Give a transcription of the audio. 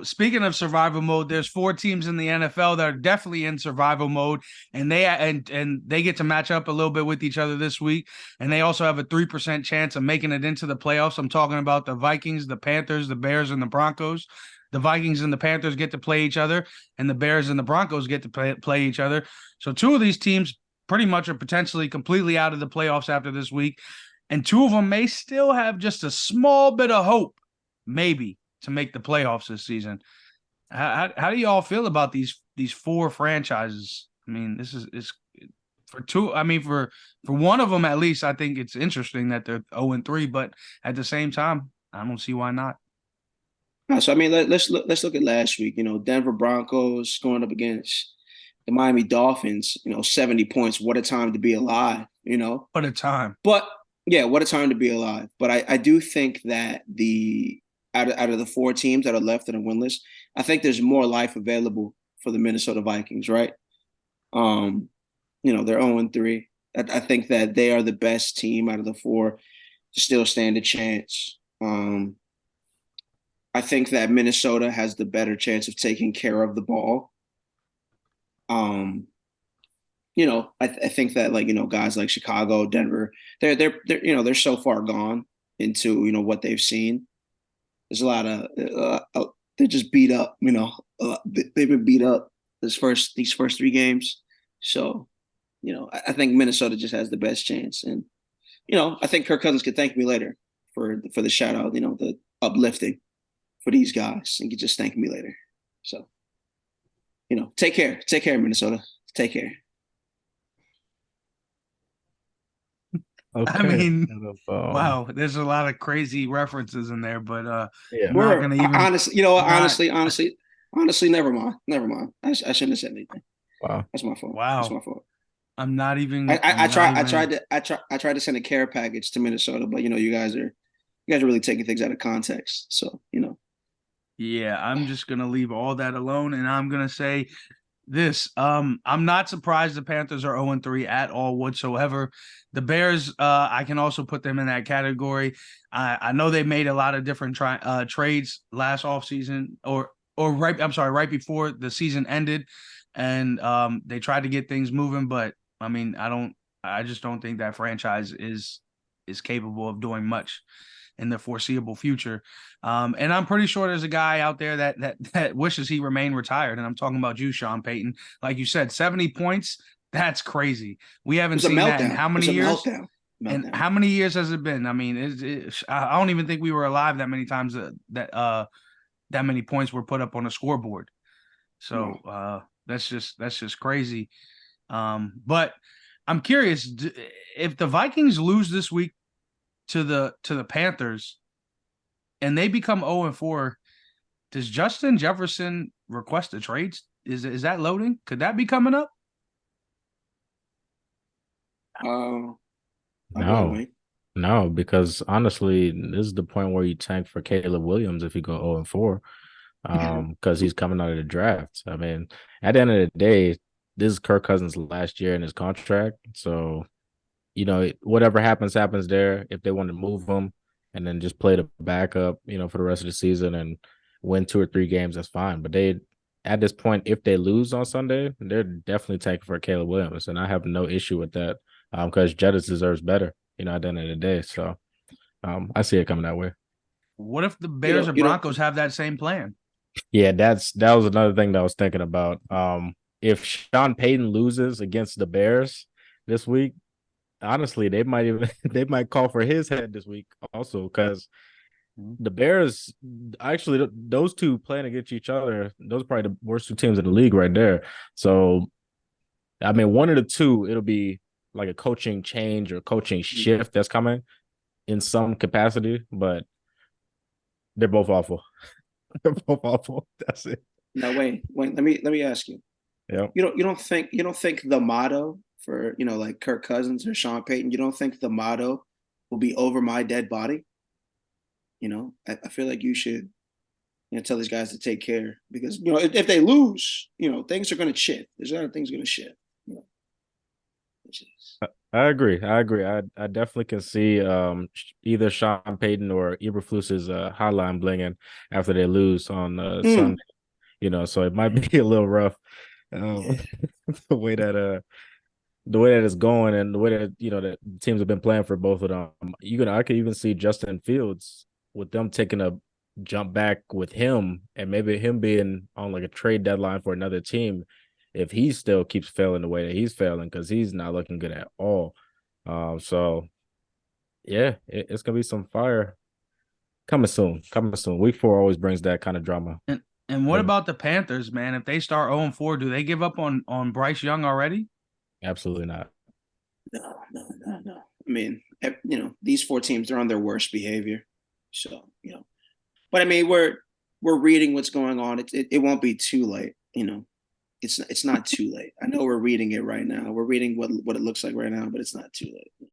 speaking of survival mode, there's 4 teams in the NFL that are definitely in survival mode, and they get to match up a little bit with each other this week, and they also have a 3% chance of making it into the playoffs. I'm talking about the Vikings, the Panthers, the Bears, and the Broncos. The Vikings and the Panthers get to play each other, and the Bears and the Broncos get to play each other. So 2 of these teams pretty much are potentially completely out of the playoffs after this week, and 2 of them may still have just a small bit of hope, maybe, to make the playoffs this season. How do y'all feel about these 4 franchises? I mean, this is for two. I mean, for one of them at least, I think it's interesting that they're 0-3, but at the same time, I don't see why not. So I mean, let's look at last week. Denver Broncos going up against the Miami Dolphins. 70 points. What a time to be alive. What a time. But yeah, what a time to be alive. But I do think that the out of the 4 teams that are left that are winless, I think there's more life available for the Minnesota Vikings, right? They're 0-3. I think that they are the best team out of the 4 to still stand a chance. I think that Minnesota has the better chance of taking care of the ball. I think that guys like Chicago, Denver, they're so far gone into what they've seen. There's a lot of they're just beat up. They've been beat up these first 3 games. So I think Minnesota just has the best chance, and I think Kirk Cousins could thank me later for the shout out. The uplifting for these guys, and could just thank me later. So take care, Minnesota, take care. I Okay. mean, wow, there's a lot of crazy references in there, but Yeah. I'm not gonna even Honestly, not. honestly, never mind. I shouldn't have said anything. Wow. That's my fault. That's Wow, my fault. I'm not I, even. I, I I'm not tried I even. tried to I tried to send a care package to Minnesota, but you guys are really taking things out of context. So Yeah, I'm just gonna leave all that alone, and I'm gonna say this. I'm not surprised the Panthers are 0-3 at all whatsoever. The Bears, I can also put them in that category. I know they made a lot of different trades last offseason or right. I'm sorry, right before the season ended, and they tried to get things moving. But I mean, I just don't think that franchise is capable of doing much in the foreseeable future. And I'm pretty sure there's a guy out there that wishes he remained retired. And I'm talking about you, Sean Payton. Like you said, 70 points. That's crazy. We it haven't was a seen that in meltdown. how It was many a years? meltdown. And Meltdown. how many years has it been? I mean, I don't even think we were alive that many times that many points were put up on the scoreboard. So No. that's just crazy. But I'm curious if the Vikings lose this week to the Panthers and they become 0-4. Does Justin Jefferson request a trade? Is that loading? Could that be coming up? Uh, I'll go ahead, No, Wayne. no, because honestly, this is the point where you tank for Caleb Williams if you go 0-4, because he's coming out of the draft. I mean, at the end of the day, this is Kirk Cousins' last year in his contract. So, whatever happens, happens there. If they want to move him and then just play the backup, for the rest of the season and win 2 or 3 games, that's fine. But at this point, if they lose on Sunday, they're definitely tanking for Caleb Williams. And I have no issue with that because Jettis deserves better, at the end of the day. So I see it coming that way. What if the You Bears know, and you know, Broncos have that same plan? Yeah, that was another thing that I was thinking about. If Sean Payton loses against the Bears this week, honestly, they might even they might call for his head this week also because the Bears actually those two playing against each other, those are probably the worst 2 teams in the league right there. So I mean, one of the two, it'll be like a coaching change or coaching shift that's coming in some capacity, but they're both awful. They're both awful. That's it. now, Wayne. Let me ask you. Yeah. You don't think the motto for like Kirk Cousins or Sean Payton. You don't think the motto will be over my dead body? I feel like you should tell these guys to take care because if they lose, things are going to shift. There's a lot of things going to shift. You know, which is, I agree. I agree. I definitely can see either Sean Payton or Eberflus's hotline blinging after they lose on Mm. Sunday. So it might be a little rough um, the way that it's going and the way that that teams have been playing for both of them. I could even see Justin Fields with them taking a jump back with him and maybe him being on like a trade deadline for another team if he still keeps failing the way that he's failing because he's not looking good at all. So yeah, it's gonna be some fire coming soon. Coming soon. Week 4 always brings that kind of drama. And what Yeah, about the Panthers, man? If they start 0-4, do they give up on Bryce Young already? absolutely not. No, no, no, no. I mean, these 4 teams, they're on their worst behavior. So, but I mean, we're reading what's going on. It won't be too late. It's not too late. I know we're reading it right now. We're reading what it looks like right now, but it's not too late.